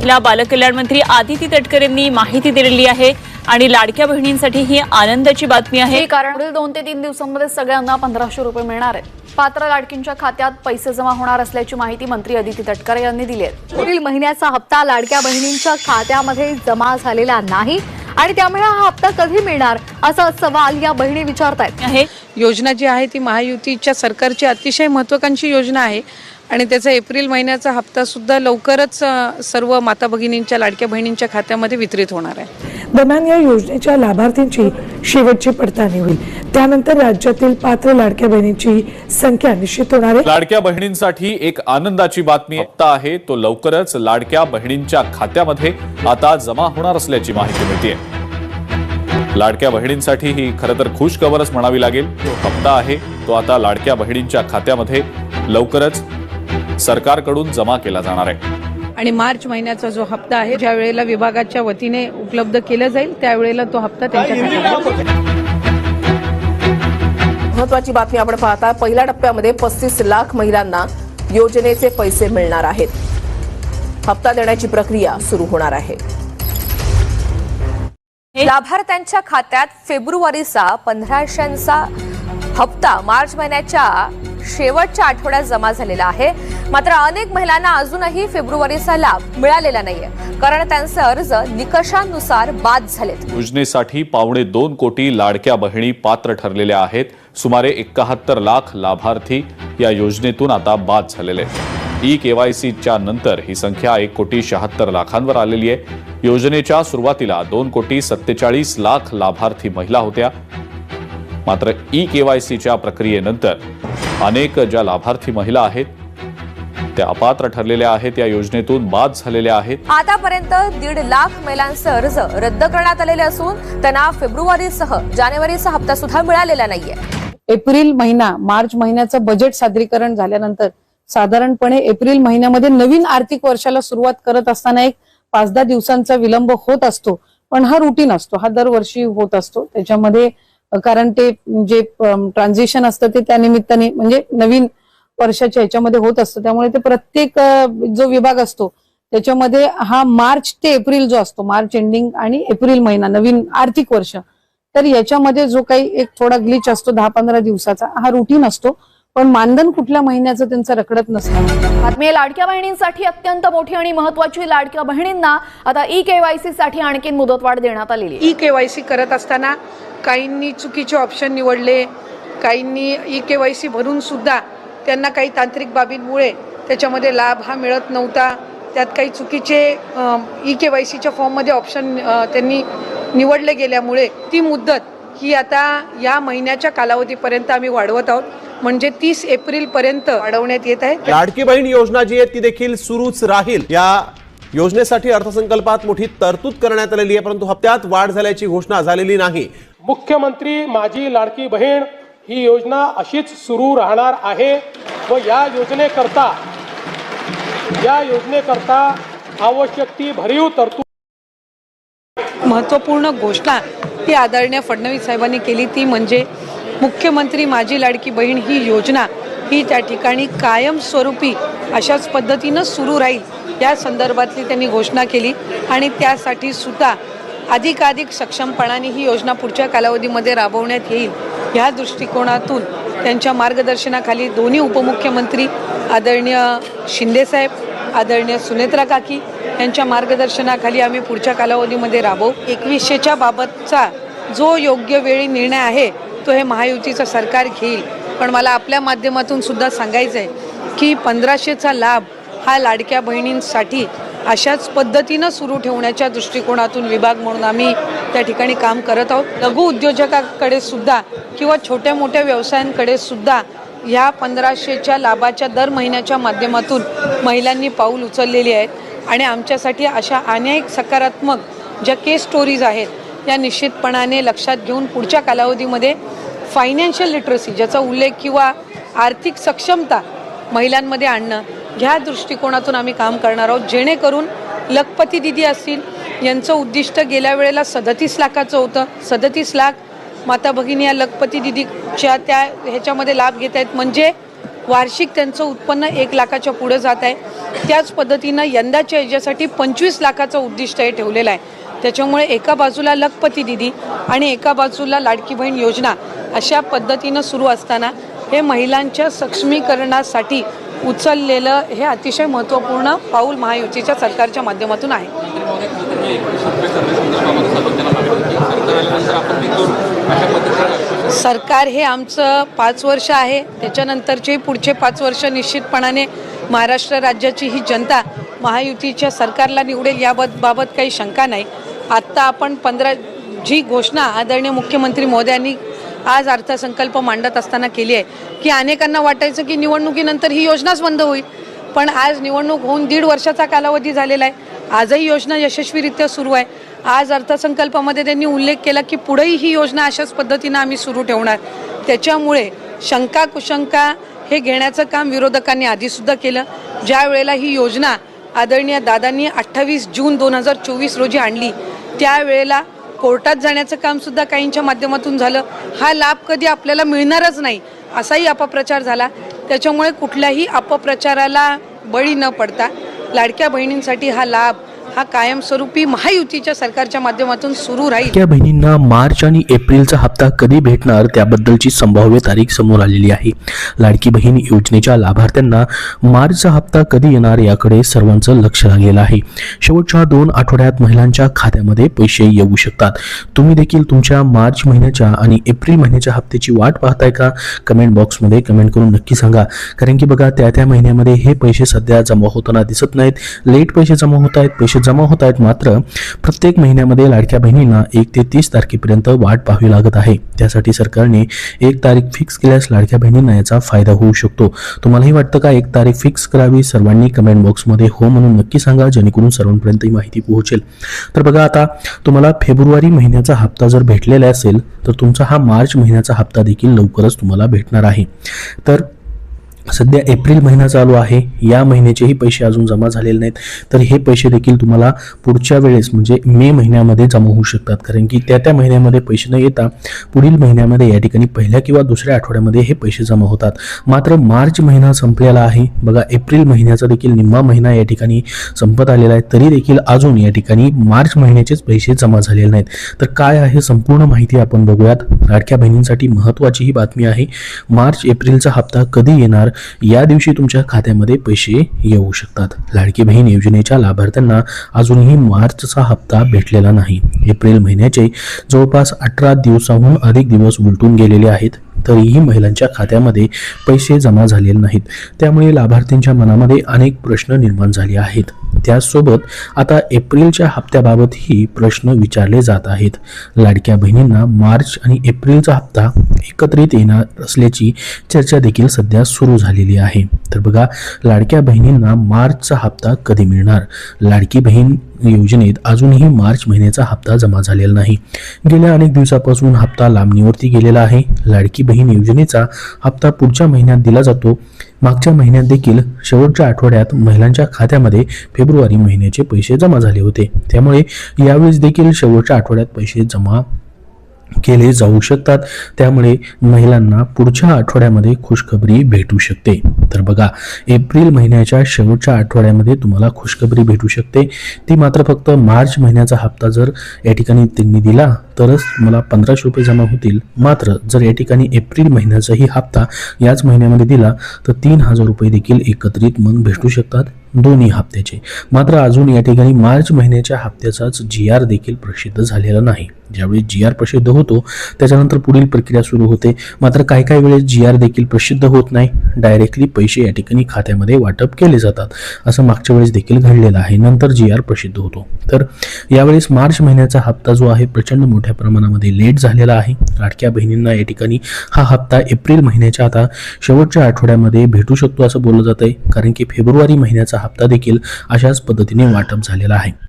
ला बालकल्याण मंत्री आदिती तटकरे यांनी माहिती दिलेली आहे आणि लाडक्या बहिणींसाठी ही आनंदाची बातमी आहे, कारण पुढील 2 ते 3 दिवसांमध्ये सगळ्यांना 1500 रुपये मिळणार आहेत। पात्र लाडकींच्या खात्यात पैसे जमा होणार असल्याची माहिती मंत्री आदिती तटकरे यांनी दिली आहे। पुढील महिन्याचा हप्ता लाडक्या बहिणींच्या खात्यामध्ये जमा झालेला नाही आणि त्यामुळे हा हप्ता कधी मिळणार असा सवाल या बहिणी विचारतायत। योजना जी आहे ती महायुतीच्या सरकारची अतिशय महत्त्वाकांक्षी योजना आहे आणि त्याचा एप्रिल महिन्याचा हप्ता सुद्धा लवकरच सर्व माता भगिनींच्या लाडक्या बहिणींच्या खात्यामध्ये वितरित होणार आहे। दरम्यान या योजनेच्या लाभार्थींची शेवटची पडताळणी होईल, त्यानंतर राज्यातील पात्र लाडक्या बहिणींची संख्या निश्चित होणार आहे। लाडक्या बहिणींसाठी एक आनंदाची बातमी हप्ता आहे तो लवकरच लाडक्या बहिणींच्या खात्यामध्ये आता जमा होणार असल्याची माहिती मिळते। लाडक्या बहिणींसाठी ही खरं तर खुश खबरच म्हणावी लागेल। तो हप्ता आहे तो आता लाडक्या बहिणींच्या खात्यामध्ये लवकरच सरकारकडून जमा केला जाणार आहे आणि मार्च महिन्याचा जो हप्ता आहे ज्या वेळेला विभागाच्या वतीने उपलब्ध केला जाईल त्यावेळेला तो हप्ता त्यांच्या खात्यात। महत्त्वाची बातमी आपण पाहता, पहिल्या टप्प्यामध्ये 35 लाख महिलांना योजनेचे पैसे मिळणार आहेत। हप्ता देण्याची प्रक्रिया सुरू होणार आहे। लाभार्थ्यांच्या खात्यात फेब्रुवारीचा 1500चा हप्ता मार्च महिन्याच्या शेवटच्या आठवड्यात जमा झालेला आहे। मात्र अनेक महिलांना अजूनही फेब्रुवारीचा लाभ मिळालेला नाहीये, कारण त्यांचे अर्ज निकषांनुसार बाद झालेत। योजनेसाठी 2.25 कोटी लाडक्या बहिणी पात्र ठरलेल्या आहेत। सुमारे 71 लाख लाभार्थी या योजनेतून आता बाद झालेले आहेत। ई-केवायसीच्या नंतर ही संख्या 1,76,00,000 आलेली आहे। योजनेच्या सुरुवातीला 2,47,00,000 लाभार्थी महिला होत्या, मात्र ई-केवायसीच्या प्रक्रियेनंतर अनेक ज्या लाभार्थी महिला आहेत त्या अपात्र ठरलेल्या आहेत, या योजनेतून बाद झालेल्या आहेत। आतापर्यंत 1.5 लाख महिलांचे अर्ज रद्द करण्यात आलेले असून त्यांना फेब्रुवारीसह जानेवारीचा हप्ता सुद्धा मिळालेला नाहीये। एप्रिल महिना मार्च महिन्याचं बजेट सादरीकरण झाल्यानंतर साधारणपणे एप्रिल महिन्यामध्ये नवीन आर्थिक वर्षाला सुरुवात करत असताना एक 5-10 दिवसांचा विलंब होत असतो, पण हा रुटीन असतो, हा दरवर्षी होत असतो। त्याच्यामध्ये कारण ते जे ट्रान्झिशन असतं ते त्या निमित्ताने म्हणजे नवीन वर्षाच्या ह्याच्यामध्ये होत असतं, त्यामुळे ते प्रत्येक जो विभाग असतो त्याच्यामध्ये हा मार्च ते एप्रिल जो असतो, मार्च एंडिंग आणि एप्रिल महिना नवीन आर्थिक वर्ष, तर याच्यामध्ये जो काही एक थोडा ग्लिच असतो 10-15 दिवसाचा, हा रुटीन असतो, पण मानधन कुठल्या महिन्याचं त्यांचं रखडत नसतं। बातमी लाडक्या बहिणींसाठी अत्यंत मोठी आणि महत्त्वाची। लाडक्या बहिणींना आता ई-केवायसी साठी आणखी मुदतवाढ देण्यात आलेली आहे। ई-केवायसी करत असताना काहींनी चुकीचे ऑप्शन निवडले, काहींनी ई-केवायसी भरून सुद्धा त्यांना काही तांत्रिक बाबींमुळे त्याच्यामध्ये लाभ हा मिळत नव्हता। त्यात काही चुकीचे ई-केवायसीच्या फॉर्ममध्ये ऑप्शन त्यांनी निवडले गेल्यामुळे ती मुदत ही आता या महिन्याच्या कालावधीपर्यंत आम्ही वाढवत आहोत, म्हणजे 30 एप्रिल पर्यंत वाढवण्यात येत आहे। लाडकी बहीण योजना जी आहे ती देखील सुरूच राहील। या योजनेसाठी अर्थसंकल्पात मोठी तरतूद करण्यात आलेली आहे, परंतु हप्त्यात वाढ झाल्याची घोषणा झालेली नाही। मुख्यमंत्री माझी लाडकी बहीण ही योजना अशीच सुरू राहणार आहे व या योजनेकरता आवश्यक ती भरीव तरतूद। महत्त्वपूर्ण घोषणा ती आदरणीय फडणवीस साहेबांनी केली, ती म्हणजे मुख्यमंत्री माझी लाडकी बहीण ही योजना ही त्या ठिकाणी कायमस्वरूपी अशाच पद्धतीनं सुरू राहील या संदर्भातली त्यांनी घोषणा केली आणि त्यासाठी सुद्धा अधिकाधिक सक्षमपणाने ही योजना पुढच्या कालावधीमध्ये राबवण्यात येईल या दृष्टिकोनातून त्यांच्या मार्गदर्शनाखाली दोन्ही उपमुख्यमंत्री आदरणीय शिंदेसाहेब, आदरणीय सुनेत्रा काकी यांच्या मार्गदर्शनाखाली आम्ही पुढच्या कालावधीमध्ये राबवू। 2100च्या बाबतचा जो योग्य वेळी निर्णय आहे तो हे महायुतीचं सरकार घेईल, पण मला आपल्या माध्यमातून सुद्धा सांगायचं आहे की 1500चा लाभ हा लाडक्या बहिणींसाठी अशाच पद्धतीनं सुरू ठेवण्याच्या दृष्टिकोनातून विभाग म्हणून आम्ही त्या ठिकाणी काम करत आहोत। लघु उद्योजकांकडे सुद्धा किंवा छोट्या मोठ्या व्यवसायांकडे सुद्धा ह्या 1500च्या लाभाच्या दर महिन्याच्या माध्यमातून महिलांनी पाऊल उचललेली आहेत आणि आमच्यासाठी अशा अनेक सकारात्मक ज्या केस स्टोरीज आहेत या निश्चितपणाने लक्षात घेऊन पुढच्या कालावधीमध्ये फायनान्शियल लिटरसी ज्याचा उल्लेख किंवा आर्थिक सक्षमता महिलांमध्ये आणणं ह्या दृष्टिकोनातून आम्ही काम करणार आहोत, जेणेकरून लखपती दिदी असतील यांचं उद्दिष्ट गेल्या वेळेला 37 लाखाचं होतं। 37 लाख माता भगिनी या लखपती दिदीच्या त्या ह्याच्यामध्ये लाभ घेत आहेत, म्हणजे वार्षिक त्यांचं उत्पन्न 1 लाखाच्या पुढे जात आहे. त्याच पद्धतीनं यंदाच्या याच्यासाठी 25 लाखाचं उद्दिष्ट हे ठेवलेलं आहे. त्याच्यामुळे एका बाजूला लखपती दिदी आणि एका बाजूला लाडकी बहीण योजना अशा पद्धतीनं सुरू असताना हे महिलांच्या सक्षमीकरणासाठी उचललेलं हे अतिशय महत्त्वपूर्ण पाऊल महायुतीच्या सरकारच्या माध्यमातून आहे. सरकार हे आमचं 5 वर्ष आहे. त्याच्यानंतरचे पुढचे 5 वर्ष निश्चितपणाने महाराष्ट्र राज्याची ही जनता महायुतीच्या सरकारला निवडेल याबाबत काही शंका नाही. आत्ता आपण 15 जी घोषणा आदरणीय मुख्यमंत्री महोदयांनी आज अर्थसंकल्प मांडत असताना केली आहे की अनेकांना वाटायचं की निवडणुकीनंतर ही योजनाच बंद होईल, पण आज निवडणूक होऊन 1.5 वर्षाचा कालावधी झालेला आहे. आजही योजना यशस्वीरित्या सुरू आहे. आज अर्थसंकल्पामध्ये त्यांनी उल्लेख केला की पुढेही ही योजना अशाच पद्धतीनं आम्ही सुरू ठेवणार. त्याच्यामुळे शंका कुशंका हे घेण्याचं काम विरोधकांनी आधीसुद्धा केलं. ज्या वेळेला ही योजना आदरणीय दादांनी 28 जून 2024 रोजी आणली त्यावेळेला कोर्टात जाण्याचं कामसुद्धा काहींच्या माध्यमातून झालं. हा लाभ कधी आपल्याला मिळणारच नाही असाही अपप्रचार झाला. त्याच्यामुळे कुठल्याही अपप्रचाराला बळी न पडता लाडक्या बहिणींसाठी हा लाभ हा कायमस्वरूपी महायुतीच्या सरकारच्या माध्यमातून सुरू राहील. लाडक्या बहिणींना मार्च आणि एप्रिलचा हप्ता कधी भेटणार त्याबद्दलची संभाव्य तारीख समोर आलेली आहे. लाडकी बहीण योजनेच्या लाभार्थ्यांना मार्चचा हप्ता कधी येणार याकडे सर्वांचं लक्ष लागलेलं आहे. शेवटच्या 2 आठवड्यात महिलांच्या खात्यामध्ये पैसे येऊ शकतात. तुम्ही देखील तुमच्या मार्च महिन्याच्या आणि एप्रिल महिन्याच्या हप्त्याची वाट पाहताय का? कमेंट बॉक्समध्ये कमेंट करून नक्की सांगा. कारण की बघा त्या महिन्यामध्ये हे पैसे सध्या जमा होताना दिसत नाहीत. लेट पैसे जमा होत आहेत, पैसे जमा होत आहेत. मात्र प्रत्येक महिन्यामध्ये लाडक्या बहिणींना 1 ते 30 तारखेपर्यंत वाट पाहावी लागत आहे. त्यासाठी सरकारने 1 तारीख फिक्स केल्यास लाडक्या बहिणींना याचा फायदा होऊ शकतो. तुम्हालाही वाटतं का 1 तारीख फिक्स करावी? सर्वांनी कमेंट बॉक्समध्ये हो म्हणून नक्की सांगा, जेणेकरून सर्वांपर्यंत ही माहिती पोहोचेल. तर बघा, आता तुम्हाला फेब्रुवारी महिन्याचा हप्ता जर भेटलेला असेल तर तुमचा हा मार्च महिन्याचा हप्ता देखील लवकरच तुम्हाला भेटणार आहे. तर सध्या एप्रिल महिना चालू आहे, या महिन्याचेही पैसे अजून जमा झालेले नाहीत. तर हे पैसे देखील तुम्हाला पुढच्या वेळेस म्हणजे मे महिन्यामध्ये जमा होऊ शकतात. कारण की त्या महिन्यामध्ये पैसे न येता पुढील महिन्यामध्ये या ठिकाणी पहिल्या किंवा दुसऱ्या आठवड्यामध्ये हे पैसे जमा होतात. मात्र मार्च महिना संपलेला आहे. बघा, एप्रिल महिन्याचा देखील निम्मा महिना या ठिकाणी संपत आलेला आहे. तरी देखील अजून या ठिकाणी मार्च महिन्याचेच पैसे जमा झालेले नाहीत. तर काय आहे संपूर्ण माहिती आपण बघूयात. लाडक्या बहिणींसाठी महत्त्वाची ही बातमी आहे. मार्च एप्रिलचा हप्ता कधी येणार या दिवशी तुमच्या खात्यामध्ये पैसे येऊ शकतात. लाडकी बहीण योजनेच्या लाभार्थ्यांना अजूनही मार्चचा हप्ता भेटलेला नाही. एप्रिल महिन्याचे जवळपास 18 दिवसांहून अधिक दिवस उलटून गेलेले आहेत, तरीही महिलांच्या खात्यामध्ये पैसे जमा झालेले नाहीत. त्यामुळे लाभार्थींच्या मनामध्ये अनेक प्रश्न निर्माण झाले आहेत. त्याचसोबत आता एप्रिलच्या हप्त्याबाबतही प्रश्न विचारले जात आहेत. लाडक्या बहिणींना मार्च आणि एप्रिलचा हप्ता एकत्रित येणार असल्याची चर्चा देखील सध्या सुरू झालेली आहे. तर बघा, लाडक्या बहिणींना मार्चचा हप्ता कधी मिळणार? लाडकी बहीण योजनेत अजूनही मार्च महिन्याचा हप्ता जमा झालेला नाही. गेल्या अनेक दिवसापासून हप्ता लांबणीवरती गेलेला आहे. लाडकी बहीण योजनेचा हप्ता पुढच्या महिन्यात दिला जातो. मागच्या महिन्यात देखील शेवटच्या आठवड्यात महिलांच्या खात्यामध्ये फेब्रुवारी महिन्याचे पैसे जमा झाले होते. त्यामुळे यावेळेस देखील शेवटच्या आठवड्यात पैसे जमा केले जाऊ शकतात. त्यामुळे महिलांना पुढच्या आठवड्यामध्ये खुशखबरी भेटू शकते. तर बघा, एप्रिल महिन्याच्या शेवटच्या आठवड्यामध्ये तुम्हाला खुशखबरी भेटू शकते. ती मात्र फक्त मार्च महिन्याचा हप्ता जर या ठिकाणी त्यांनी दिला तरच तुम्हाला 1500 रुपये जमा होतील. मात्र जर या ठिकाणी एप्रिल महिन्याचाही हप्ता याच महिन्यामध्ये दिला तर 3000 रुपये देखील एकत्रित मग भेटू शकतात दोन्ही हप्त्याचे. मात्र अजून या ठिकाणी मार्च महिन्याच्या हप्त्याचाच GR देखील प्रसिद्ध झालेला नाही. ज्यावेळी GR प्रसिद्ध होतो त्याच्यानंतर पुढील प्रक्रिया सुरू होते. मात्र काही वेळेस GR देखील प्रसिद्ध होत नाही, डायरेक्टली पैसे या ठिकाणी खात्यामध्ये वाटप केले जातात. असं मागच्या वेळेस देखील घडलेलं आहे. नंतर GR प्रसिद्ध होतो. तर यावेळेस मार्च महिन्याचा हप्ता जो आहे प्रचंड मोठ्या प्रमाणामध्ये लेट झालेला आहे. लाडक्या बहिणींना या ठिकाणी हा हप्ता एप्रिल महिन्याच्या आता शेवटच्या आठवड्यामध्ये भेटू शकतो असं बोललं जात आहे. कारण की फेब्रुवारी महिन्याचा हप्ता देखील अशाच पद्धतीने वाटप झालेला आहे.